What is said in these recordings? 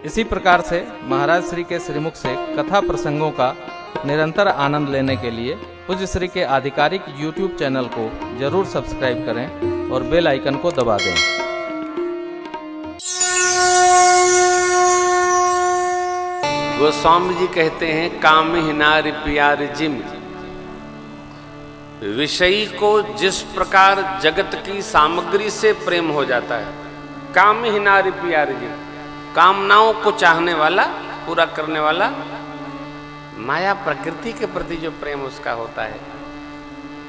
इसी प्रकार से महाराज श्री के श्रीमुख से कथा प्रसंगों का निरंतर आनंद लेने के लिए पूज्य श्री के आधिकारिक YouTube चैनल को जरूर सब्सक्राइब करें और बेल आइकन को दबा दें। गोस्वामी जी कहते हैं, काम ही नारी प्यार जिम, विषयी को जिस प्रकार जगत की सामग्री से प्रेम हो जाता है, काम ही नारी प्यार जिम, कामनाओं को चाहने वाला, पूरा करने वाला, माया प्रकृति के प्रति जो प्रेम उसका होता है,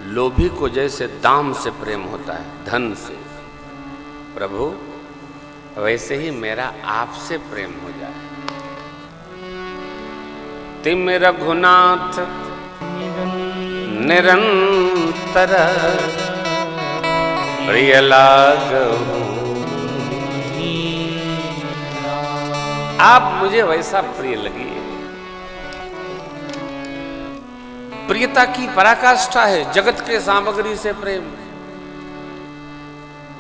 लोभी को जैसे दाम से प्रेम होता है, धन से, प्रभु वैसे ही मेरा आपसे प्रेम हो जाए। तिम रघुनाथ निरंतर प्रिय लागहु, आप मुझे वैसा प्रिय लगिए। प्रियता की पराकाष्ठा है जगत के सामग्री से प्रेम,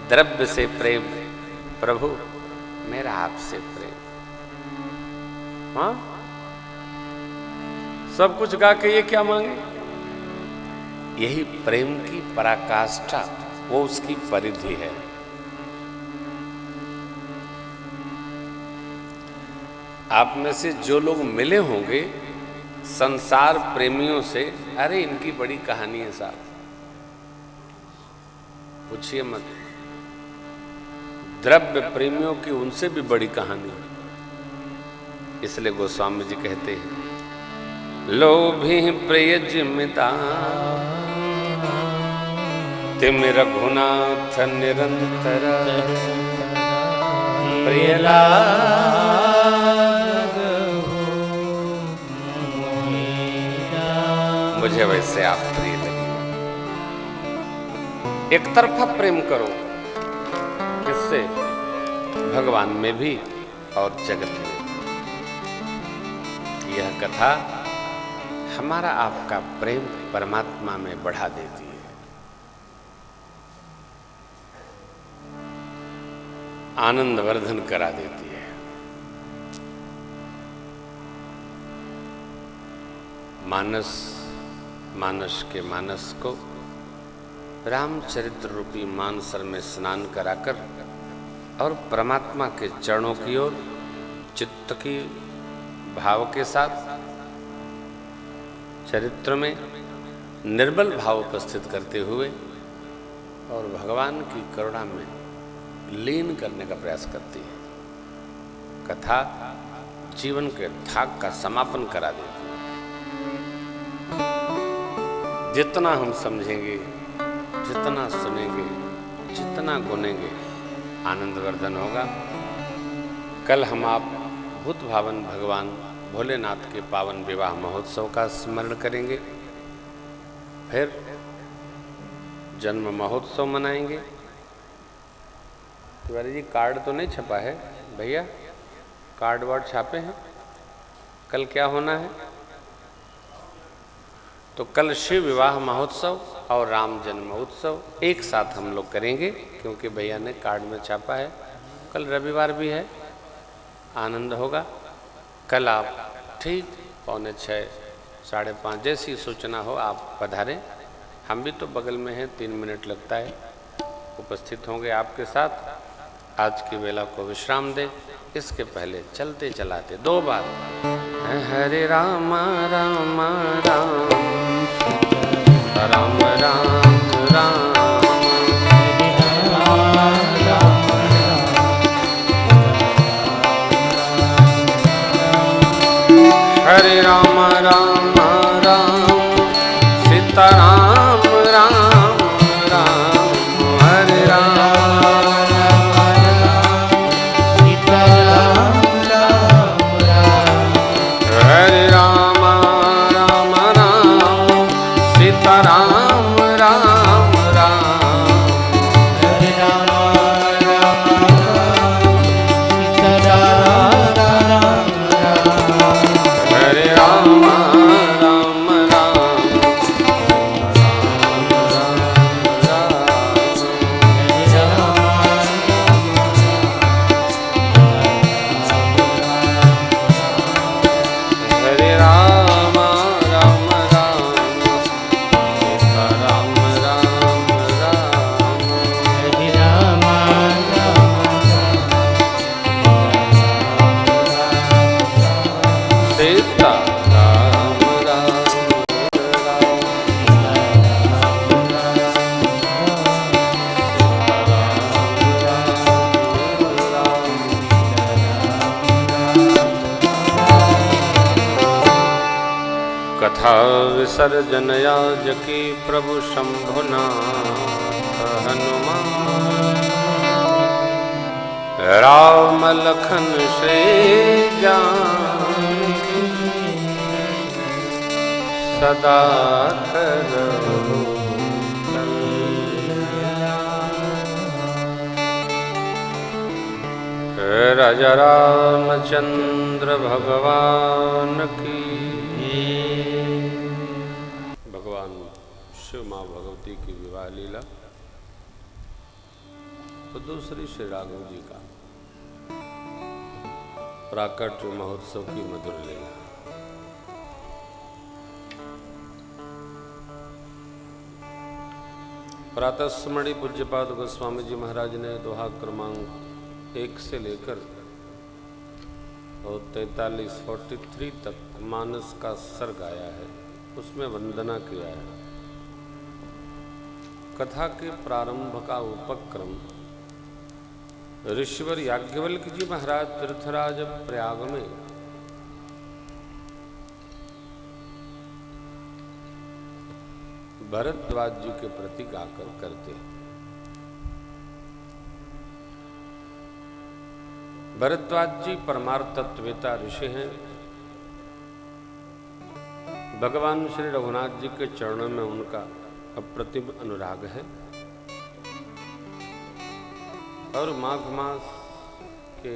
द्रव्य से प्रेम, प्रभु मेरा आपसे प्रेम। हाँ, सब कुछ गा के ये क्या मांगे? यही प्रेम की पराकाष्ठा, वो उसकी परिधि है। आप में से जो लोग मिले होंगे संसार प्रेमियों से, अरे इनकी बड़ी कहानी है साहब, पूछिए मत। द्रव्य प्रेमियों की उनसे भी बड़ी कहानी है। इसलिए गोस्वामी जी कहते हैं, लोभी प्रिय जिमिता तिम रघुनाथ निरंतर प्रिय मुझे वैसे आप प्रिय लगे। एक तरफा प्रेम करो, किससे? भगवान में भी और जगत में। यह कथा हमारा आपका प्रेम परमात्मा में बढ़ा देती है, आनंद वर्धन करा देती है। मानस के मानस को रामचरित्र रूपी मानसर में स्नान कराकर और परमात्मा के चरणों की ओर चित्त की भाव के साथ चरित्र में निर्बल भाव उपस्थित करते हुए और भगवान की करुणा में लीन करने का प्रयास करती है। कथा जीवन के थाक का समापन करा देती है। जितना हम समझेंगे, जितना सुनेंगे, जितना गुनेंगे, आनंद वर्धन होगा। कल हम आप भूत भावन भगवान भोलेनाथ के पावन विवाह महोत्सव का स्मरण करेंगे, फिर जन्म महोत्सव मनाएंगे। तिवारी जी, कार्ड तो नहीं छपा है भैया? कार्ड वार्ड छापे हैं? कल क्या होना है? तो कल शिव विवाह महोत्सव और राम जन्म उत्सव एक साथ हम लोग करेंगे, क्योंकि भैया ने कार्ड में छापा है। कल रविवार भी है, आनंद होगा। कल आप ठीक 4:45, 5:30 जैसी सूचना हो आप पधारें। हम भी तो बगल में हैं, 3 मिनट लगता है, उपस्थित होंगे आपके साथ। आज की वेला को विश्राम दें। इसके पहले चलते चलाते 2 बार हरे राम राम राम राम राम राम हरे राम राम राम सीताराम राम राम हरे राम सीताराम राम राम हरे राम राम राम सीताराम राम राम हरे राम राम सीताराम राम राम हरे राम कथा विसर्जन याज की प्रभु शंभुनाथ हनुमान। राम लखन श्री जानकी सदा करहु राजा रामचंद्र भगवान की। भगवान शिव माँ भगवती की विवाह लीला तो दूसरी श्री राघव जी का प्राकट्य महोत्सव की मधुर लीला। प्रातः स्मरणीय पूज्यपाद गोस्वामी जी महाराज ने दोहा क्रमांक 1 से लेकर और 43 तक मानस का सर गाया है, उसमें वंदना किया है। कथा के प्रारंभ का उपक्रम ऋषिवर याज्ञवल्क्य जी महाराज तीर्थराज प्रयाग में भरद्वाज जी के प्रति गाकर करते हैं। भरद्वाज जी परमार्थ तत्ववेता ऋषि हैं। भगवान श्री रघुनाथ जी के चरणों में उनका अप्रतिम अनुराग है और माघ मास के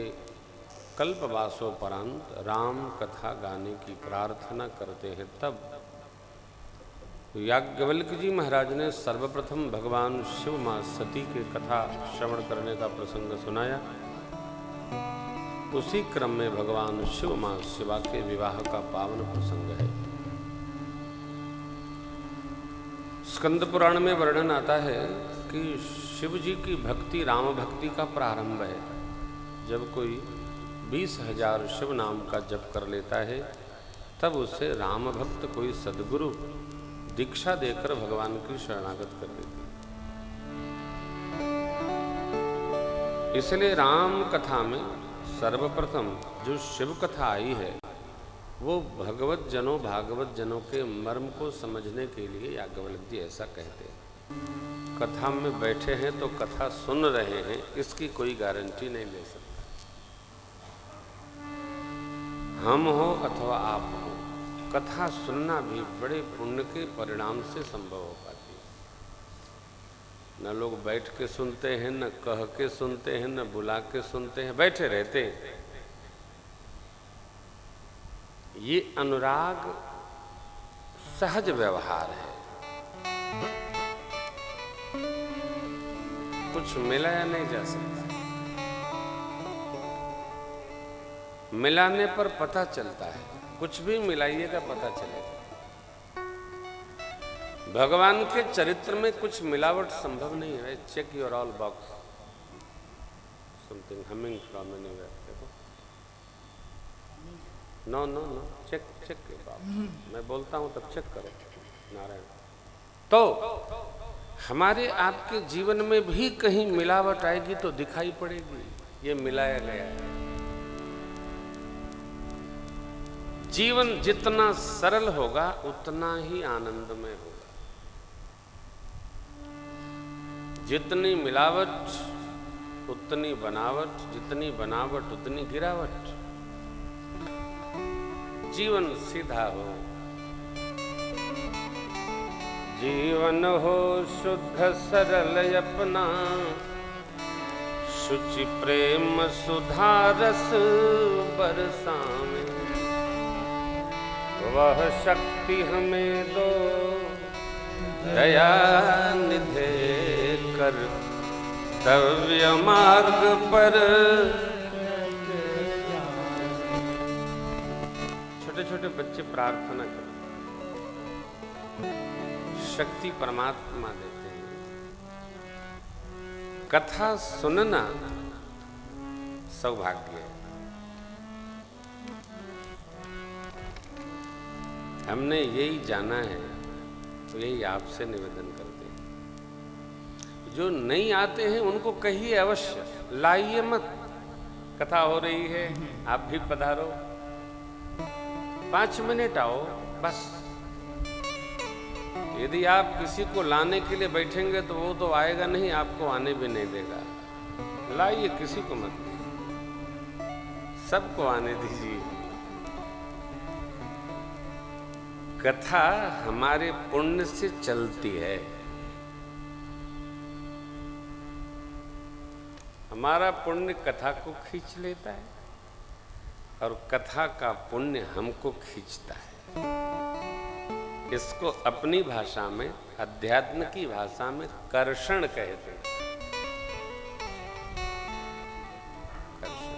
कल्पवासोपरांत राम कथा गाने की प्रार्थना करते हैं। तब याज्ञवल्क्य जी महाराज ने सर्वप्रथम भगवान शिव मां सती के कथा श्रवण करने का प्रसंग सुनाया। उसी क्रम में भगवान शिव मां शिवा के विवाह का पावन प्रसंग है। स्कंद पुराण में वर्णन आता है कि शिव जी की भक्ति राम भक्ति का प्रारंभ है। जब कोई 20,000 शिव नाम का जप कर लेता है तब उसे राम भक्त कोई सद्गुरु दीक्षा देकर भगवान की शरणागत कर देती है। इसलिए राम कथा में सर्वप्रथम जो शिव कथा आई है वो भगवत जनों भागवत जनों के मर्म को समझने के लिए याज्ञवल्क्य जी ऐसा कहते हैं। कथा में बैठे हैं तो कथा सुन रहे हैं, इसकी कोई गारंटी नहीं ले सकता। हम हो अथवा आप हो, कथा सुनना भी बड़े पुण्य के परिणाम से संभव हो पाती है। न लोग बैठ के सुनते हैं, न कह के सुनते हैं, न बुला के सुनते हैं, बैठे रहते हैं। ये अनुराग सहज व्यवहार है। कुछ मिलाया नहीं जा सकता, मिलाने पर पता चलता है। कुछ भी मिलाइएगा पता चलेगा। भगवान के चरित्र में कुछ मिलावट संभव नहीं है। Check your all box, something humming from anywhere. देखो, no no no, check check your box. मैं बोलता हूं तब चेक करो नारायण। तो हमारे आपके जीवन में भी कहीं मिलावट आएगी तो दिखाई पड़ेगी। ये मिलाया गया है। जीवन जितना सरल होगा उतना ही आनंदमय होगा। जितनी मिलावट उतनी बनावट, जितनी बनावट उतनी गिरावट। जीवन सीधा हो, जीवन हो शुद्ध सरल अपना, शुचि प्रेम सुधा रस बरसावे। वह शक्ति हमें दो दया निधे कर, तव्य मार्ग पर। छोटे छोटे बच्चे प्रार्थना करते, शक्ति परमात्मा देते हैं। कथा सुनना सौभाग्य है। हमने यही जाना है तो यही आपसे निवेदन करते हैं। जो नहीं आते हैं उनको कहिए अवश्य, लाइए मत। कथा हो रही है, आप भी पधारो, 5 मिनट आओ बस, यदि आप किसी को लाने के लिए बैठेंगे तो वो तो आएगा नहीं, आपको आने भी नहीं देगा। लाइए, किसी को मत, सबको आने दीजिए। कथा हमारे पुण्य से चलती है। हमारा पुण्य कथा को खींच लेता है और कथा का पुण्य हमको खींचता है। इसको अपनी भाषा में, अध्यात्म की भाषा में कर्षण कहते हैं। कर्षण।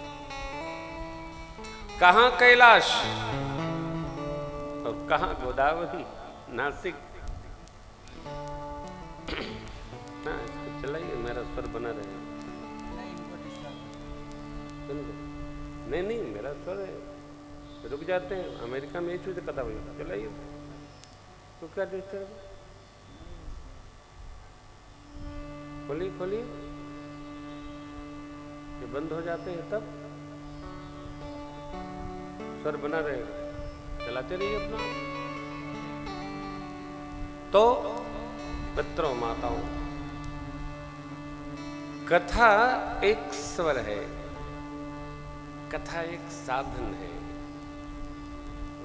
कहां कैलाश और कहां गोदावरी, नासिक। हाँ, इसको चलाइए, मेरा स्वर बना रहेगा। नहीं, मेरा स्वर है, रुक जाते हैं। अमेरिका में ये चीज कथा हुई, चलाइए। तो क्या डिस्टर्ब, खोलिए, ये बंद हो जाते हैं तब स्वर बना रहेगा, चलाते रहिए अपना। तो मित्रों, माताओं, कथा एक स्वर है, कथा एक साधन है।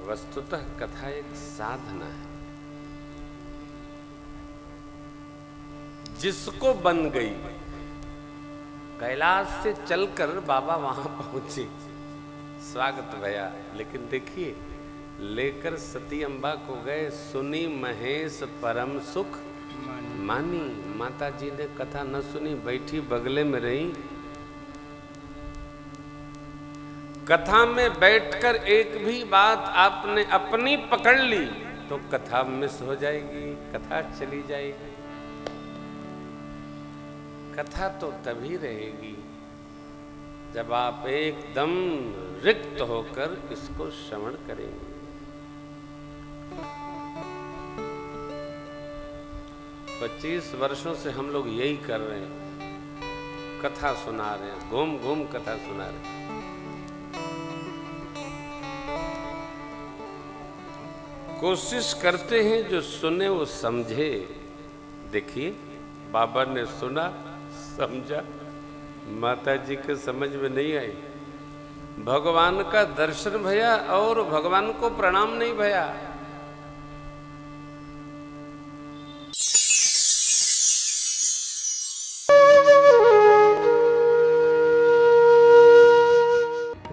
वस्तुतः कथा एक साधना है। जिसको बन गई, कैलाश से चलकर बाबा वहां पहुंचे, स्वागत भया। लेकिन देखिए, लेकर सती अम्बा को गए, सुनी महेश परम सुख मानी। माता जी ने कथा न सुनी, बैठी बगले में रही। कथा में बैठकर एक भी बात आपने अपनी पकड़ ली तो कथा मिस हो जाएगी, कथा चली जाएगी। कथा तो तभी रहेगी जब आप एकदम रिक्त होकर इसको श्रवण करेंगे। पच्चीस वर्षों से हम लोग यही कर रहे हैं, कथा सुना रहे हैं, घूम घूम कथा सुना रहे हैं। कोशिश करते हैं जो सुने वो समझे। देखिए, बाबा ने सुना, समझा, माता जी के समझ में नहीं आई। भगवान का दर्शन भया और भगवान को प्रणाम नहीं भया।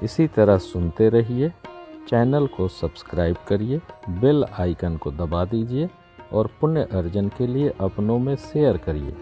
इसी तरह सुनते रहिए। चैनल को सब्सक्राइब करिए, बेल आइकन को दबा दीजिए और पुण्य अर्जन के लिए अपनों में शेयर करिए।